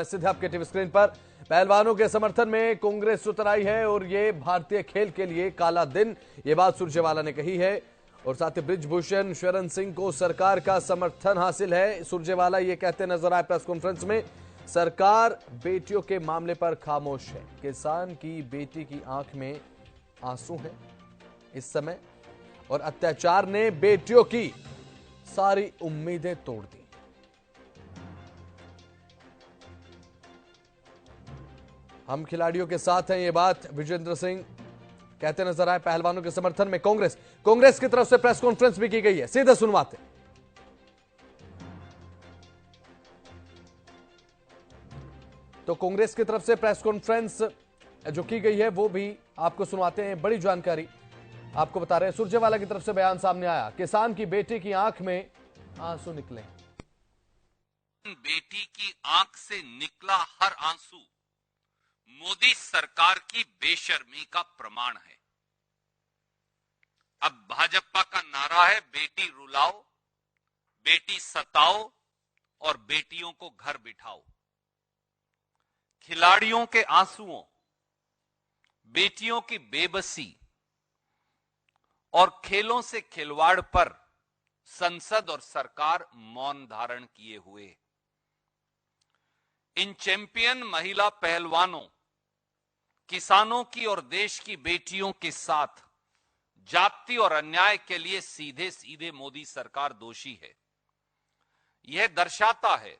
सीधे आपके TV screen पर पहलवानों के समर्थन में कांग्रेस उतर आई है और ये भारतीय खेल के लिए काला दिन, ये बात सुरजेवाला ने कही है। और साथ ही बृजभूषण शरण सिंह को सरकार का समर्थन हासिल है। सुरजेवाला ये कहते नजर आए प्रेस कॉन्फ्रेंस में, सरकार बेटियों के मामले पर खामोश है। किसान की बेटी की आंख में आंसू है इस समय और अत्याचार ने बेटियों की सारी उम्मीदें तोड़ दी। हम खिलाड़ियों के साथ हैं, ये बात विजेंद्र सिंह कहते नजर आए। पहलवानों के समर्थन में कांग्रेस की तरफ से प्रेस कॉन्फ्रेंस भी की गई है, सीधे सुनवाते। तो कांग्रेस की तरफ से प्रेस कॉन्फ्रेंस जो की गई है वो भी आपको सुनवाते हैं। बड़ी जानकारी आपको बता रहे हैं, सुरजेवाला की तरफ से बयान सामने आया, किसान की बेटी की आंख में आंसू निकले। बेटी की आंख से निकला हर आंसू मोदी सरकार की बेशर्मी का प्रमाण है। अब भाजपा का नारा है, बेटी रुलाओ, बेटी सताओ और बेटियों को घर बिठाओ। खिलाड़ियों के आंसुओं, बेटियों की बेबसी और खेलों से खिलवाड़ पर संसद और सरकार मौन धारण किए हुए। इन चैंपियन महिला पहलवानों, किसानों की और देश की बेटियों के साथ जाति और अन्याय के लिए सीधे सीधे मोदी सरकार दोषी है। यह दर्शाता है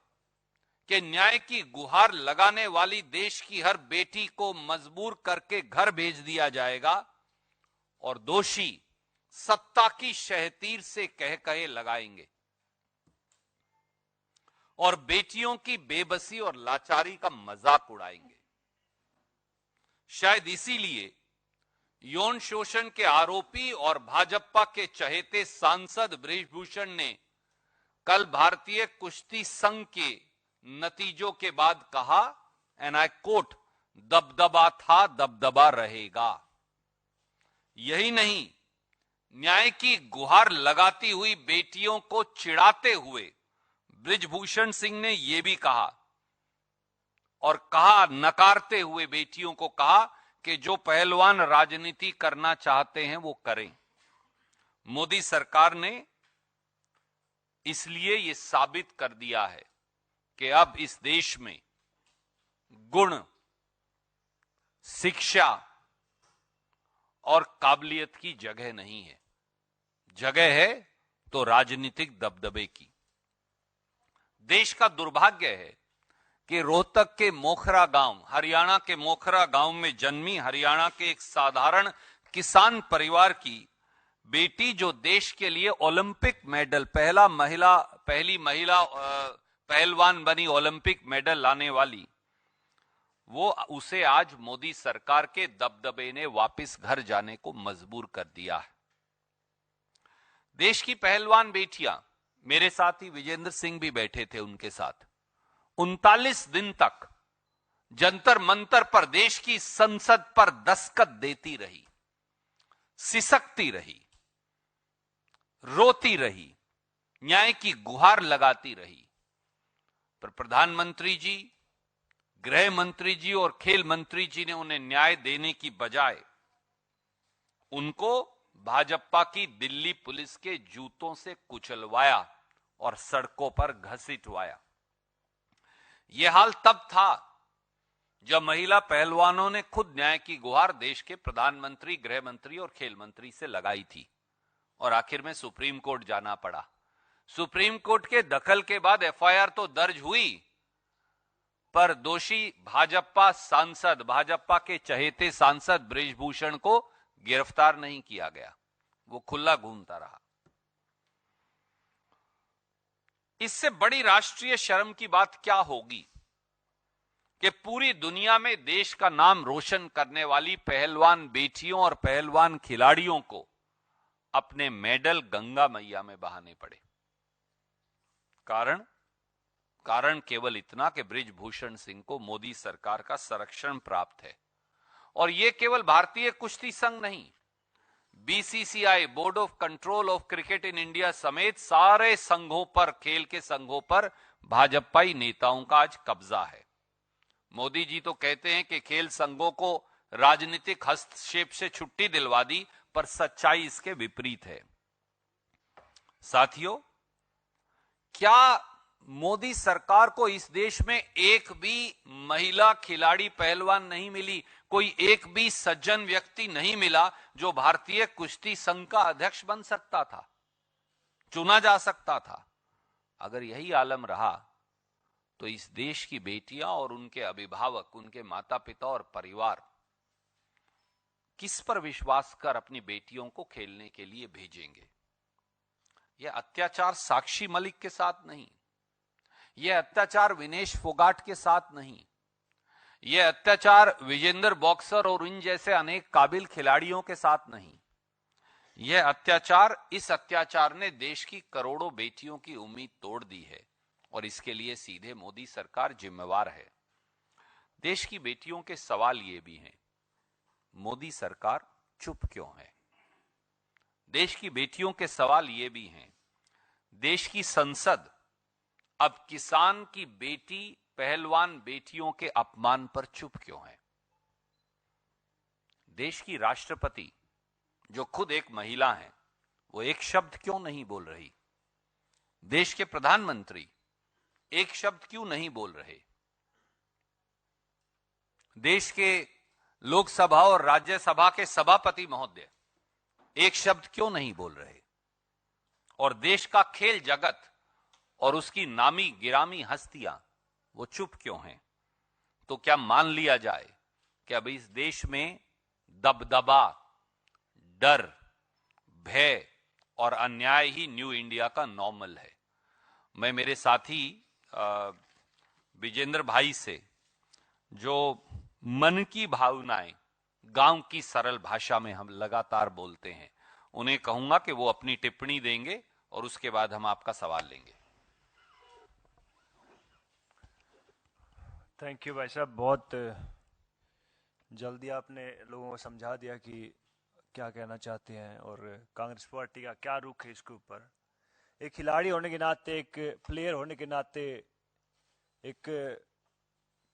कि न्याय की गुहार लगाने वाली देश की हर बेटी को मजबूर करके घर भेज दिया जाएगा और दोषी सत्ता की शहतीर से कह कहे लगाएंगे और बेटियों की बेबसी और लाचारी का मजाक उड़ाएंगे। शायद इसीलिए यौन शोषण के आरोपी और भाजपा के चहेते सांसद बृजभूषण ने कल भारतीय कुश्ती संघ के नतीजों के बाद कहा, एंड आई कोट, दबदबा था दबदबा रहेगा। यही नहीं, न्याय की गुहार लगाती हुई बेटियों को चिढ़ाते हुए बृजभूषण सिंह ने यह भी कहा और कहा, नकारते हुए बेटियों को कहा कि जो पहलवान राजनीति करना चाहते हैं वो करें। मोदी सरकार ने इसलिए ये साबित कर दिया है कि अब इस देश में गुण, शिक्षा और काबिलियत की जगह नहीं है, जगह है तो राजनीतिक दबदबे की। देश का दुर्भाग्य है कि रोहतक के मोखरा गांव, हरियाणा के मोखरा गांव में जन्मी हरियाणा के एक साधारण किसान परिवार की बेटी, जो देश के लिए ओलंपिक मेडल, पहली महिला पहलवान बनी ओलंपिक मेडल लाने वाली, वो उसे आज मोदी सरकार के दबदबे ने वापस घर जाने को मजबूर कर दिया है। देश की पहलवान बेटियां, मेरे साथ ही विजेंद्र सिंह भी बैठे थे उनके साथ, 39 दिन तक जंतर मंतर पर देश की संसद पर दस्तखत देती रही, सिसकती रही, रोती रही, न्याय की गुहार लगाती रही। पर प्रधानमंत्री जी, गृह मंत्री जी और खेल मंत्री जी ने उन्हें न्याय देने की बजाय उनको भाजपा की दिल्ली पुलिस के जूतों से कुचलवाया और सड़कों पर घसीटवाया। यह हाल तब था जब महिला पहलवानों ने खुद न्याय की गुहार देश के प्रधानमंत्री, गृह मंत्री और खेल मंत्री से लगाई थी और आखिर में सुप्रीम कोर्ट जाना पड़ा। सुप्रीम कोर्ट के दखल के बाद एफआईआर तो दर्ज हुई, पर दोषी भाजपा सांसद, भाजपा के चहेते सांसद बृजभूषण को गिरफ्तार नहीं किया गया, वो खुला घूमता रहा। इससे बड़ी राष्ट्रीय शर्म की बात क्या होगी कि पूरी दुनिया में देश का नाम रोशन करने वाली पहलवान बेटियों और पहलवान खिलाड़ियों को अपने मेडल गंगा मैया में बहाने पड़े। कारण केवल इतना कि बृजभूषण सिंह को मोदी सरकार का संरक्षण प्राप्त है। और यह केवल भारतीय कुश्ती संघ नहीं, BCCI, board of control of cricket in India समेत सारे संघों पर, खेल के संघों पर भाजपाई नेताओं का आज कब्जा है। मोदी जी तो कहते हैं कि खेल संघों को राजनीतिक हस्तक्षेप से छुट्टी दिलवा दी, पर सच्चाई इसके विपरीत है। साथियों, क्या मोदी सरकार को इस देश में एक भी महिला खिलाड़ी पहलवान नहीं मिली, कोई एक भी सज्जन व्यक्ति नहीं मिला जो भारतीय कुश्ती संघ का अध्यक्ष बन सकता था, चुना जा सकता था? अगर यही आलम रहा तो इस देश की बेटियां और उनके अभिभावक, उनके माता पिता और परिवार किस पर विश्वास कर अपनी बेटियों को खेलने के लिए भेजेंगे? यह अत्याचार साक्षी मलिक के साथ नहीं, यह अत्याचार विनेश फोगाट के साथ नहीं, यह अत्याचार विजेंदर बॉक्सर और इन जैसे अनेक काबिल खिलाड़ियों के साथ नहीं, यह अत्याचार, इस अत्याचार ने देश की करोड़ों बेटियों की उम्मीद तोड़ दी है और इसके लिए सीधे मोदी सरकार जिम्मेवार है। देश की बेटियों के सवाल ये भी हैं, मोदी सरकार चुप क्यों है? देश की बेटियों के सवाल ये भी हैं, देश की संसद अब किसान की बेटी, पहलवान बेटियों के अपमान पर चुप क्यों है? देश की राष्ट्रपति, जो खुद एक महिला हैं, वो एक शब्द क्यों नहीं बोल रही? देश के प्रधानमंत्री एक शब्द क्यों नहीं बोल रहे? देश के लोकसभा और राज्यसभा के सभापति महोदय एक शब्द क्यों नहीं बोल रहे? और देश का खेल जगत और उसकी नामी गिरामी हस्तियां वो चुप क्यों हैं? तो क्या मान लिया जाए कि अब इस देश में दबदबा, डर, भय और अन्याय ही न्यू इंडिया का नॉर्मल है? मैं मेरे साथी विजेंद्र भाई से, जो मन की भावनाएं गांव की सरल भाषा में हम लगातार बोलते हैं, उन्हें कहूंगा कि वो अपनी टिप्पणी देंगे और उसके बाद हम आपका सवाल लेंगे। थैंक यू भाई साहब, बहुत जल्दी आपने लोगों को समझा दिया कि क्या कहना चाहते हैं और कांग्रेस पार्टी का क्या रुख है इसके ऊपर। एक खिलाड़ी होने के नाते, एक प्लेयर होने के नाते, एक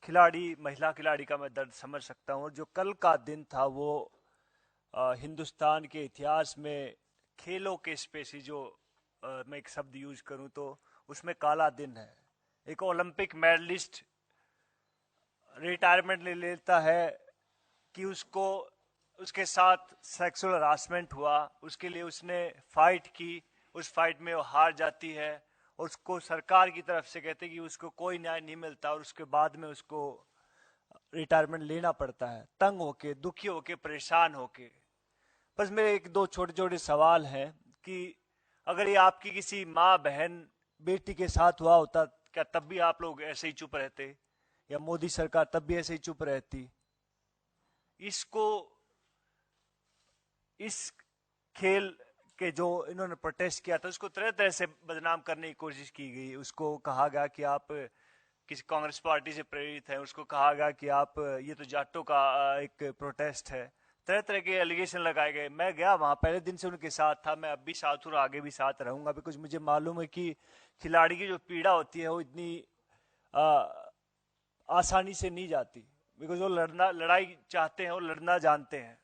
खिलाड़ी, महिला खिलाड़ी का मैं दर्द समझ सकता हूँ। और जो कल का दिन था वो हिंदुस्तान के इतिहास में खेलों के स्पेसी, जो मैं एक शब्द यूज करूँ तो उसमें काला दिन है। एक ओलंपिक मेडलिस्ट रिटायरमेंट ले लेता है कि उसको, उसके साथ सेक्सुअल हरासमेंट हुआ, उसके लिए उसने फाइट की, उस फाइट में वो हार जाती है और उसको सरकार की तरफ से कहते कि उसको कोई न्याय नहीं मिलता और उसके बाद में उसको रिटायरमेंट लेना पड़ता है, तंग होके, दुखी होके, परेशान होके। बस मेरे एक दो छोटे छोटे सवाल हैं कि अगर ये आपकी किसी माँ, बहन, बेटी के साथ हुआ होता, क्या तब भी आप लोग ऐसे ही चुप रहते? या मोदी सरकार तब भी ऐसे ही चुप रहती? इसको, इस खेल के जो इन्होंने प्रोटेस्ट किया था उसको तरह तरह से बदनाम करने की कोशिश की गई। उसको कहा गया कि आप किसी कांग्रेस पार्टी से प्रेरित हैं, उसको कहा गया कि आप, ये तो जाटों का एक प्रोटेस्ट है, तरह तरह के एलिगेशन लगाए गए। मैं गया वहाँ, पहले दिन से उनके साथ था, मैं अब भी साथ हूँ और आगे भी साथ रहूंगा, बिकॉज मुझे मालूम है कि खिलाड़ी की जो पीड़ा होती है वो इतनी आसानी से नहीं जाती, बिकॉज वो लड़ाई चाहते हैं, वो लड़ना जानते हैं।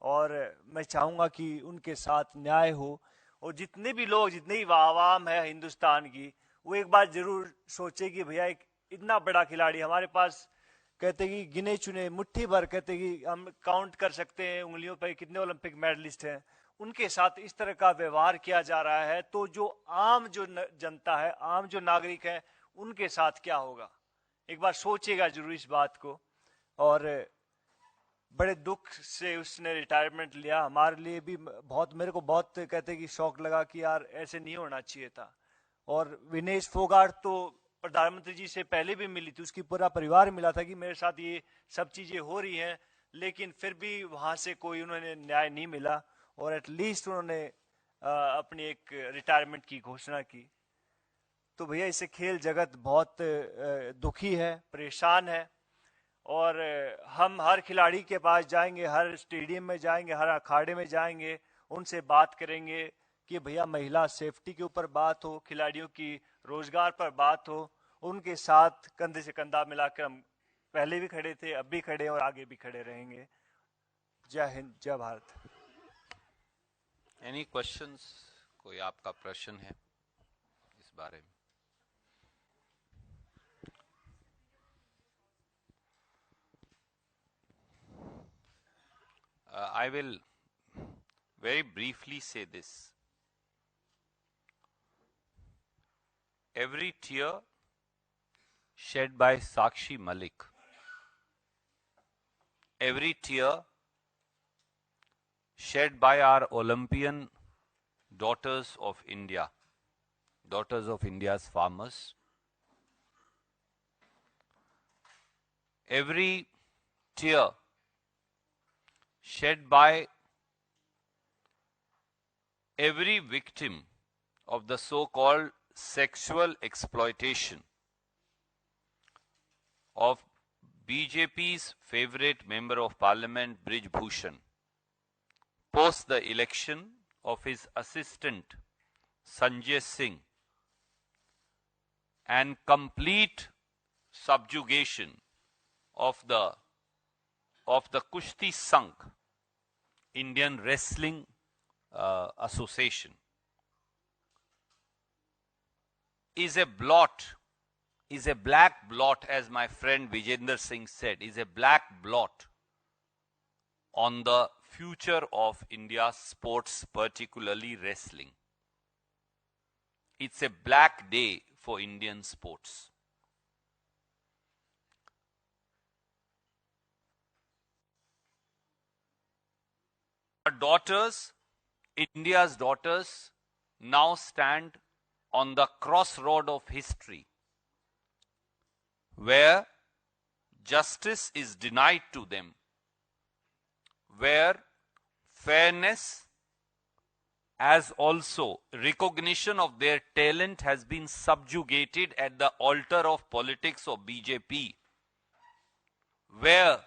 और मैं चाहूँगा कि उनके साथ न्याय हो और जितने भी लोग, जितनी भी आवाम है हिंदुस्तान की, वो एक बात जरूर सोचे कि भैया एक इतना बड़ा खिलाड़ी हमारे पास, कहते कि गिने चुने मुट्ठी भर, कहते कि हम काउंट कर सकते हैं उंगलियों पर कितने ओलंपिक मेडलिस्ट हैं, उनके साथ इस तरह का व्यवहार किया जा रहा है, तो जो आम जो जनता है, आम जो नागरिक है, उनके साथ क्या होगा? एक बार सोचिएगा जरूर इस बात को। और बड़े दुख से उसने रिटायरमेंट लिया। हमारे लिए भी बहुत, मेरे को बहुत कहते कि शौक लगा कि यार ऐसे नहीं होना चाहिए था। और विनेश फोगाट तो प्रधानमंत्री जी से पहले भी मिली थी, उसकी पूरा परिवार मिला था कि मेरे साथ ये सब चीजें हो रही हैं, लेकिन फिर भी वहां से कोई उन्होंने न्याय नहीं मिला और एटलीस्ट उन्होंने अपनी एक रिटायरमेंट की घोषणा की। तो भैया इससे खेल जगत बहुत दुखी है, परेशान है। और हम हर खिलाड़ी के पास जाएंगे, हर स्टेडियम में जाएंगे, हर अखाड़े में जाएंगे, उनसे बात करेंगे कि भैया महिला सेफ्टी के ऊपर बात हो, खिलाड़ियों की रोजगार पर बात हो, उनके साथ कंधे से कंधा मिलाकर हम पहले भी खड़े थे, अब भी खड़े और आगे भी खड़े रहेंगे। जय हिंद, जय भारत। Any questions? कोई आपका प्रश्न है इस बारे में? I will very briefly say this. Every tear shed by Sakshi Malik, every tear shed by our Olympian daughters of India, daughters of India's farmers, every tear shed by every victim of the so-called sexual exploitation of BJP's favorite member of parliament Brij Bhushan post the election of his assistant Sanjay Singh and complete subjugation of the Kushti Sangh, Indian Wrestling Association, is a blot, is a black blot, as my friend Vijender Singh said, is a black blot on the future of India's sports, particularly wrestling. It's a black day for Indian sports. Our daughters, India's daughters, now stand on the crossroad of history, where justice is denied to them, where fairness as also recognition of their talent has been subjugated at the altar of politics of BJP, where